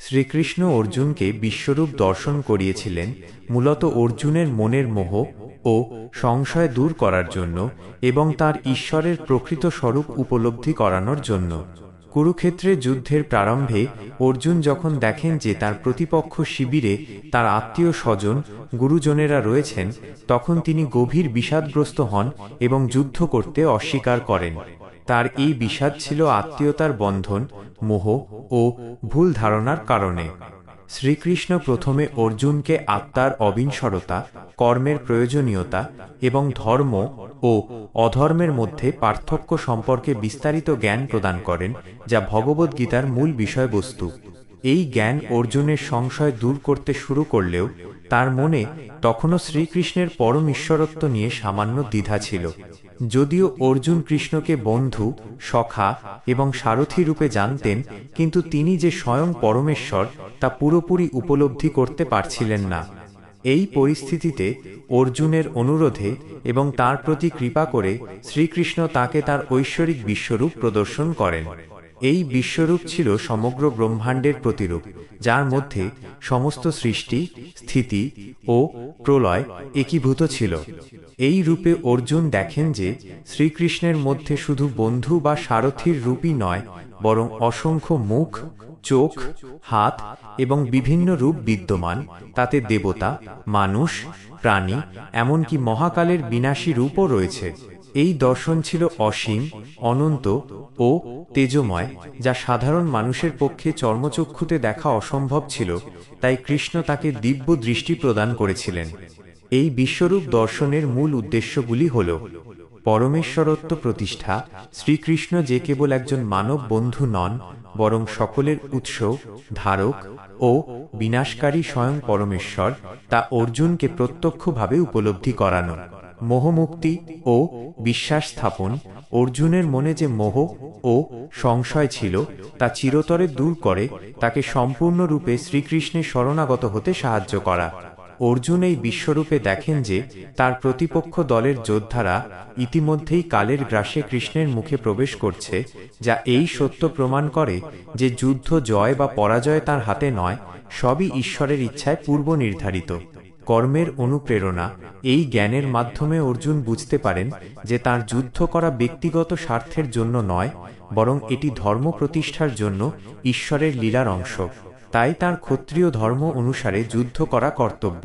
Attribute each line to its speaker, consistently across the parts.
Speaker 1: শ্রীকৃষ্ণ অর্জুনকে বিশ্বরূপ দর্শন করিয়েছিলেন মূলত অর্জুনের মনের মোহ ও সংশয় দূর করার জন্য এবং তার ঈশ্বরের প্রকৃত স্বরূপ উপলব্ধি করানোর জন্য। কুরুক্ষেত্রের যুদ্ধের প্রারম্ভে অর্জুন যখন দেখেন যে তার প্রতিপক্ষ শিবিরে তার আত্মীয় স্বজন গুরুজনেরা রয়েছেন, তখন তিনি গভীর বিষাদগ্রস্ত হন এবং যুদ্ধ করতে অস্বীকার করেন। তার এই বিষাদ ছিল আত্মীয়তার বন্ধন, মোহ ও ভুল ধারণার কারণে। শ্রীকৃষ্ণ প্রথমে অর্জুনকে আত্মার অবিনশ্বরতা, কর্মের প্রয়োজনীয়তা এবং ধর্ম ও অধর্মের মধ্যে পার্থক্য সম্পর্কে বিস্তারিত জ্ঞান প্রদান করেন, যা ভগবদ্গীতার মূল বিষয়বস্তু। এই জ্ঞান অর্জুনের সংশয় দূর করতে শুরু করলেও তার মনে তখনও শ্রীকৃষ্ণের পরম ঈশ্বরত্ব নিয়ে সামান্য দ্বিধা ছিল। যদিও অর্জুন কৃষ্ণকে বন্ধু, সখা এবং সারথী রূপে জানতেন, কিন্তু তিনি যে স্বয়ং পরমেশ্বর তা পুরোপুরি উপলব্ধি করতে পারছিলেন না। এই পরিস্থিতিতে অর্জুনের অনুরোধে এবং তার প্রতি কৃপা করে শ্রীকৃষ্ণ তাকে তার ঐশ্বরিক বিশ্বরূপ প্রদর্শন করেন। এই বিশ্বরূপ ছিল সমগ্র ব্রহ্মাণ্ডের প্রতিরূপ, যার মধ্যে সমস্ত সৃষ্টি, স্থিতি ও প্রলয় একীভূত ছিল। এই রূপে অর্জুন দেখেন যে শ্রীকৃষ্ণের মধ্যে শুধু বন্ধু বা সারথীর রূপই নয়, বরং অসংখ্য মুখ, চোখ, হাত এবং বিভিন্ন রূপ বিদ্যমান। তাতে দেবতা, মানুষ, প্রাণী, এমনকি মহাকালের বিনাশী রূপও রয়েছে। এই দর্শন ছিল অসীম, অনন্ত ও তেজময়, যা সাধারণ মানুষের পক্ষে চর্মচক্ষুতে দেখা অসম্ভব ছিল। তাই কৃষ্ণ তাকে দিব্য দৃষ্টি প্রদান করেছিলেন। এই বিশ্বরূপ দর্শনের মূল উদ্দেশ্যগুলি হল: পরমেশ্বরত্ব প্রতিষ্ঠা। শ্রীকৃষ্ণ যে কেবল একজন মানব বন্ধু নন, বরং সকলের উৎস, ধারক ও বিনাশকারী স্বয়ং পরমেশ্বর, তা অর্জুনকে প্রত্যক্ষভাবে উপলব্ধি করানো। মোহমুক্তি ও বিশ্বাস স্থাপন। অর্জুনের মনে যে মোহ ও সংশয় ছিল তা চিরতরে দূর করে তাকে সম্পূর্ণরূপে শ্রীকৃষ্ণের শরণাগত হতে সাহায্য করা। অর্জুন এই বিশ্বরূপে দেখেন যে তার প্রতিপক্ষ দলের যোদ্ধারা ইতিমধ্যেই কালের গ্রাসে কৃষ্ণের মুখে প্রবেশ করছে, যা এই সত্য প্রমাণ করে যে যুদ্ধ জয় বা পরাজয় তার হাতে নয়, সবই ঈশ্বরের ইচ্ছায় পূর্ব নির্ধারিত। কর্মের অনুপ্রেরণা। এই জ্ঞানের মাধ্যমে অর্জুন বুঝতে পারেন যে তার যুদ্ধ করা ব্যক্তিগত স্বার্থের জন্য নয়, বরং এটি ধর্ম প্রতিষ্ঠার জন্য ঈশ্বরের লীলার অংশ। তাই তার ক্ষত্রিয় ধর্ম অনুসারে যুদ্ধ করা কর্তব্য।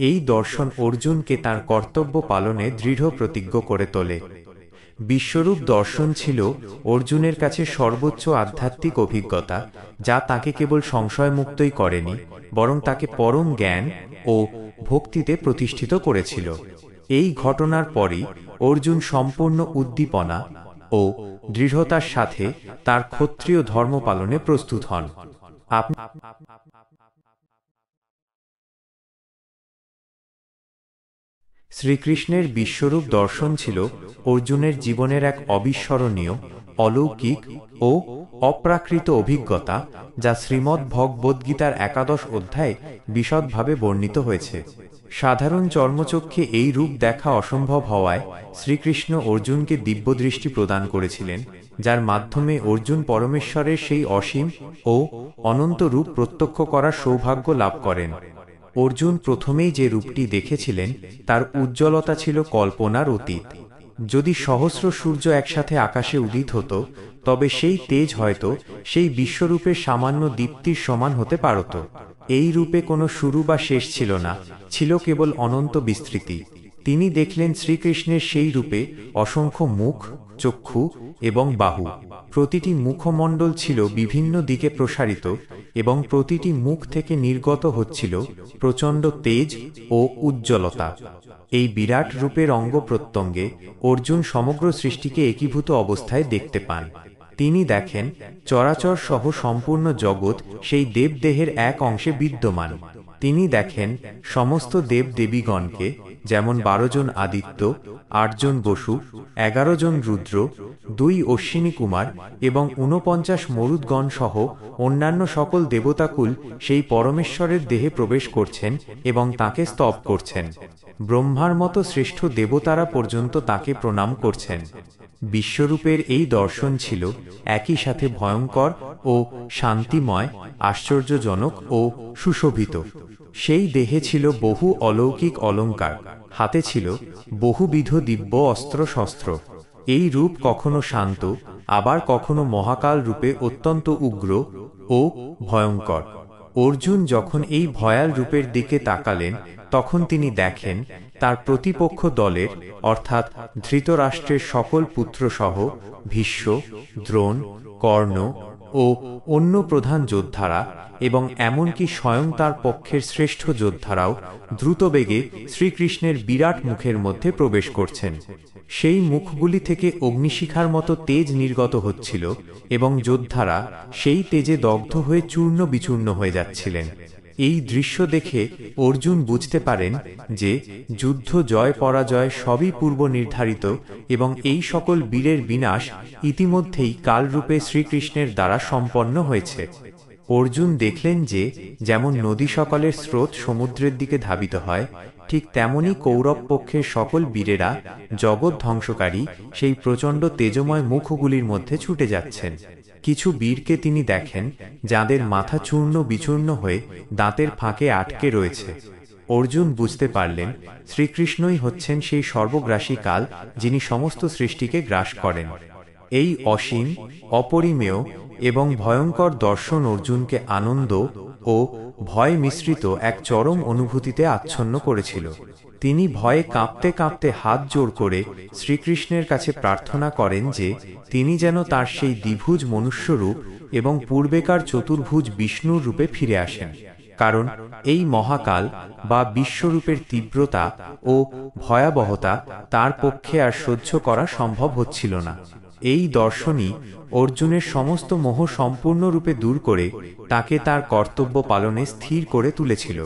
Speaker 1: এই দর্শন অর্জুনকে তার কর্তব্য পালনে দৃঢ় প্রতিজ্ঞ করে তোলে। বিশ্বরূপ দর্শন ছিল অর্জুনের কাছে সর্বোচ্চ আধ্যাত্মিক অভিজ্ঞতা, যা তাকে কেবল সংশয়মুক্তই করেনি, বরং তাকে পরম জ্ঞান ও ভক্তিতে প্রতিষ্ঠিত করেছিল। এই ঘটনার পরই অর্জুন সম্পূর্ণ উদ্দীপনা ও দৃঢ়তার সাথে তার ক্ষত্রিয় ধর্ম পালনে প্রস্তুত হন। শ্রীকৃষ্ণের বিশ্বরূপ দর্শন ছিল অর্জুনের জীবনের এক অবিস্মরণীয়, অলৌকিক ও অপ্রাকৃত অভিজ্ঞতা, যা শ্রীমদ্ ভগবদ্গীতার 11 অধ্যায়ে বিশদভাবে বর্ণিত হয়েছে। সাধারণ চর্মচক্ষে এই রূপ দেখা অসম্ভব হওয়ায় শ্রীকৃষ্ণ অর্জুনকে দিব্যদৃষ্টি প্রদান করেছিলেন, যার মাধ্যমে অর্জুন পরমেশ্বরের সেই অসীম ও অনন্ত রূপ প্রত্যক্ষ করার সৌভাগ্য লাভ করেন। অর্জুন প্রথমেই যে রূপটি দেখেছিলেন তার উজ্জ্বলতা ছিল কল্পনার অতীত। যদি সহস্র সূর্য একসাথে আকাশে উদিত হতো, তবে সেই তেজ হয়তো সেই বিশ্বরূপের সামান্য দীপ্তির সমান হতে পারত। এই রূপে কোনো শুরু বা শেষ ছিল না, ছিল কেবল অনন্ত বিস্তৃতি। তিনি দেখলেন শ্রীকৃষ্ণের সেই রূপে অসংখ্য মুখ, চক্ষু এবং বাহু। প্রতিটি মুখমণ্ডল ছিল বিভিন্ন দিকে প্রসারিত এবং প্রতিটি মুখ থেকে নির্গত হচ্ছিল প্রচণ্ড তেজ ও উজ্জ্বলতা। এই বিরাট রূপের অঙ্গ প্রত্যঙ্গে অর্জুন সমগ্র সৃষ্টিকে একীভূত অবস্থায় দেখতে পান। তিনি দেখেন চরাচর সহ সম্পূর্ণ জগৎ সেই দেবদেহের এক অংশে বিদ্যমান। তিনি দেখেন সমস্ত দেব দেবীগণকে, যেমন 12 জন আদিত্য, 8 জন বসু, 11 জন রুদ্র, 2 অশ্বিনী কুমার এবং 49 মরুদ্গণ সহ অন্যান্য সকল দেবতাকুল সেই পরমেশ্বরের দেহে প্রবেশ করছেন এবং তাকে স্তব করছেন। ব্রহ্মার মতো শ্রেষ্ঠ দেবতারা পর্যন্ত তাকে প্রণাম করছেন। বিশ্বরূপের এই দর্শন ছিল একই সাথে ভয়ঙ্কর ও শান্তিময়, আশ্চর্যজনক ও সুশোভিত। সেই দেহে ছিল বহু অলৌকিক অলঙ্কার, হাতে ছিল বহুবিধ দিব্য অস্ত্র শস্ত্র। এই রূপ কখনো শান্ত, আবার কখনো মহাকাল রূপে অত্যন্ত উগ্র ও ভয়ঙ্কর। অর্জুন যখন এই ভয়াল রূপের দিকে তাকালেন, তখন তিনি দেখেন তার প্রতিপক্ষ দলের অর্থাৎ ধৃতরাষ্ট্রের সকল পুত্রসহ ভীষ্ম, দ্রোণ, কর্ণ ও অন্য প্রধান যোদ্ধারা এবং এমনকি স্বয়ং তার পক্ষের শ্রেষ্ঠ যোদ্ধারাও দ্রুতবেগে শ্রীকৃষ্ণের বিরাট মুখের মধ্যে প্রবেশ করছেন। সেই মুখগুলি থেকে অগ্নিশিখার মতো তেজ নির্গত হচ্ছিল এবং যোদ্ধারা সেই তেজে দগ্ধ হয়ে চূর্ণ বিচূর্ণ হয়ে যাচ্ছিলেন। এই দৃশ্য দেখে অর্জুন বুঝতে পারেন যে যুদ্ধ জয় পরাজয় সবই পূর্ব নির্ধারিত এবং এই সকল বীরের বিনাশ ইতিমধ্যেই কালরূপে শ্রীকৃষ্ণের দ্বারা সম্পন্ন হয়েছে। অর্জুন দেখলেন যে যেমন নদী সকলের স্রোত সমুদ্রের দিকে ধাবিত হয়, ঠিক তেমনি কৌরব পক্ষের সকল বীরেরা জগৎ ধ্বংসকারী সেই প্রচণ্ড তেজময় মুখগুলির মধ্যে ছুটে যাচ্ছেন। কিছু বীরকে তিনি দেখেন যাদের মাথা চূর্ণ বিচূর্ণ হয়ে দাঁতের ফাঁকে আটকে রয়েছে। অর্জুন বুঝতে পারলেন শ্রীকৃষ্ণই হচ্ছেন সেই সর্বগ্রাসী কাল, যিনি সমস্ত সৃষ্টিকে গ্রাস করেন। এই অসীম, অপরিমেয় এবং ভয়ঙ্কর দর্শন অর্জুনকে আনন্দ ও ভয় মিশ্রিত এক চরম অনুভূতিতে আচ্ছন্ন করেছিল। তিনি ভয়ে কাঁপতে কাঁপতে হাত জোড় করে শ্রীকৃষ্ণের কাছে প্রার্থনা করেন যে তিনি যেন তার সেই দ্বিভুজ মনুষ্যরূপ এবং পূর্বেকার চতুর্ভুজ বিষ্ণুর রূপে ফিরে আসেন, কারণ এই মহাকাল বা বিশ্বরূপের তীব্রতা ও ভয়াবহতা তার পক্ষে আর সহ্য করা সম্ভব হচ্ছিল না। এই দর্শনই অর্জুনের সমস্ত মোহ সম্পূর্ণরূপে দূর করে তাকে তার কর্তব্য পালনে স্থির করে তুলেছিল।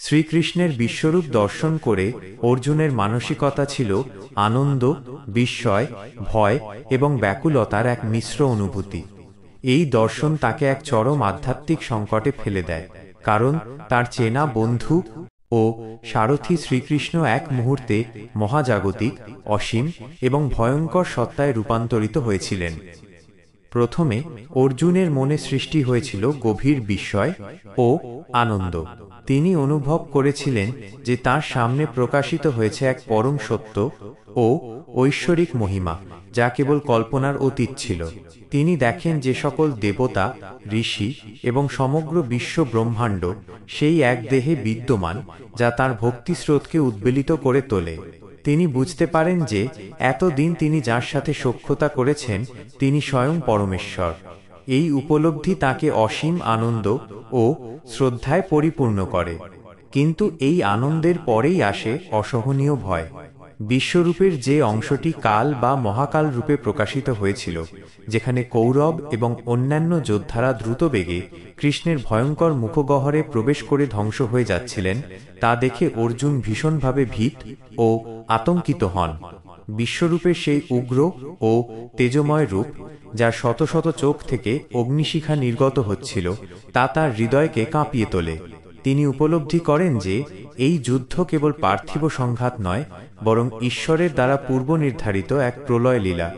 Speaker 1: শ্রীকৃষ্ণের বিশ্বরূপ দর্শন করে অর্জুনের মানসিকতা ছিল আনন্দ, বিস্ময়, ভয় এবং ব্যাকুলতার এক মিশ্র অনুভূতি। এই দর্শন তাকে এক চরম আধ্যাত্মিক সংকটে ফেলে দেয়, কারণ তার চেনা বন্ধু ও সারথি শ্রীকৃষ্ণ এক মুহূর্তে মহাজাগতিক, অসীম এবং ভয়ঙ্কর সত্তায় রূপান্তরিত হয়েছিলেন। প্রথমে অর্জুনের মনে সৃষ্টি হয়েছিল গভীর বিস্ময় ও আনন্দ। তিনি অনুভব করেছিলেন যে তার সামনে প্রকাশিত হয়েছে এক পরম সত্য ও ঐশ্বরিক মহিমা, যা কেবল কল্পনার অতীত ছিল। তিনি দেখেন যে সকল দেবতা, ঋষি এবং সমগ্র বিশ্ব ব্রহ্মাণ্ড সেই এক দেহে বিদ্যমান, যা তার ভক্তিস্রোতকে উদ্বেলিত করে তোলে। তিনি বুঝতে পারেন যে এতদিন তিনি যার সাথে সখ্যতা করেছেন তিনি স্বয়ং পরমেশ্বর। এই উপলব্ধি তাকে অসীম আনন্দ ও শ্রদ্ধায় পরিপূর্ণ করে। কিন্তু এই আনন্দের পরেই আসে অসহনীয় ভয়। বিশ্বরূপের যে অংশটি কাল বা মহাকাল রূপে প্রকাশিত হয়েছিল, যেখানে কৌরব এবং অন্যান্য যোদ্ধারা দ্রুতবেগে কৃষ্ণের ভয়ঙ্কর মুখগহ্বরে প্রবেশ করে ধ্বংস হয়ে যাচ্ছিলেন, তা দেখে অর্জুন ভীষণভাবে ভীত ও আতঙ্কিত হন। বিশ্বরূপের সেই উগ্র ও তেজময় রূপ, যার শত শত চোখ থেকে অগ্নিশিখা নির্গত হচ্ছিল, তা তার হৃদয়কে কাঁপিয়ে তোলে। তিনি উপলব্ধি করেন যে এই যুদ্ধ কেবল পার্থিব সংঘাত নয়, বরং ঈশ্বরের দ্বারা পূর্ব নির্ধারিত এক প্রলয় লীলা।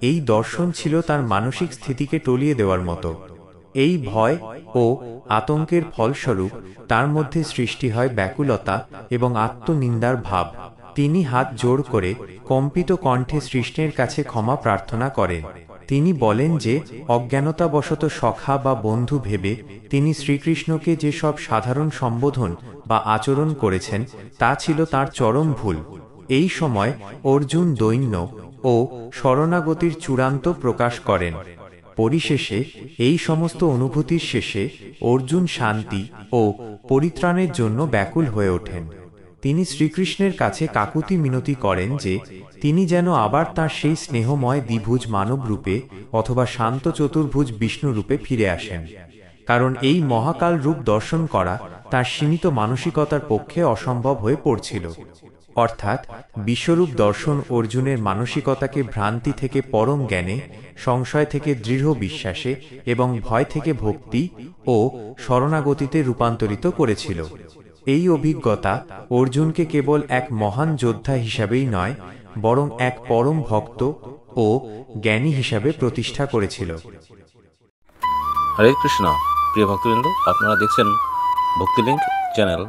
Speaker 1: এই দর্শন ছিল তার মানসিক স্থিতিকে টলিয়ে দেওয়ার মতো। এই ভয় ও আতঙ্কের ফলস্বরূপ তার মধ্যে সৃষ্টি হয় ব্যাকুলতা এবং আত্মনিন্দার ভাব। তিনি হাত জোড় করে কম্পিত কণ্ঠে কৃষ্ণের কাছে ক্ষমা প্রার্থনা করেন। তিনি বলেন যে অজ্ঞানতাবশত সখা বা বন্ধু ভেবে তিনি শ্রীকৃষ্ণকে যে সব সাধারণ সম্বোধন বা আচরণ করেছেন, তা ছিল তার চরম ভুল। এই সময় অর্জুন দৈন্য ও শরণাগতির চূড়ান্ত প্রকাশ করেন। পরিশেষে এই সমস্ত অনুভূতির শেষে অর্জুন শান্তি ও পরিত্রাণের জন্য ব্যাকুল হয়ে ওঠেন। তিনি শ্রীকৃষ্ণের কাছে কাকুতি মিনতি করেন যে তিনি যেন আবার তার সেই স্নেহময় দ্বিভুজ মানব রূপে অথবা শান্ত চতুর্ভুজ বিষ্ণু রূপে ফিরে আসেন, কারণ এই মহাকাল রূপ দর্শন করা তার সীমিত মানসিকতার পক্ষে অসম্ভব হয়ে পড়ছিল। অর্থাৎ বিশ্বরূপ দর্শন অর্জুনের মানসিকতাকে ভ্রান্তি থেকে পরম জ্ঞানে, সংশয় থেকে দৃঢ় বিশ্বাসে এবং ভয় থেকে ভক্তি ও শরণাগতিতে রূপান্তরিত করেছিল। এই অভিজ্ঞতা অর্জুনকে কেবল এক মহান যোদ্ধা হিসাবেই নয়, বরং এক পরম ভক্ত ও ও জ্ঞানী হিসাবে প্রতিষ্ঠা করেছিল।
Speaker 2: হরে কৃষ্ণ। প্রিয় ভক্তবৃন্দ, আপনারা দেখছেন ভক্তিলিঙ্ক চ্যানেল।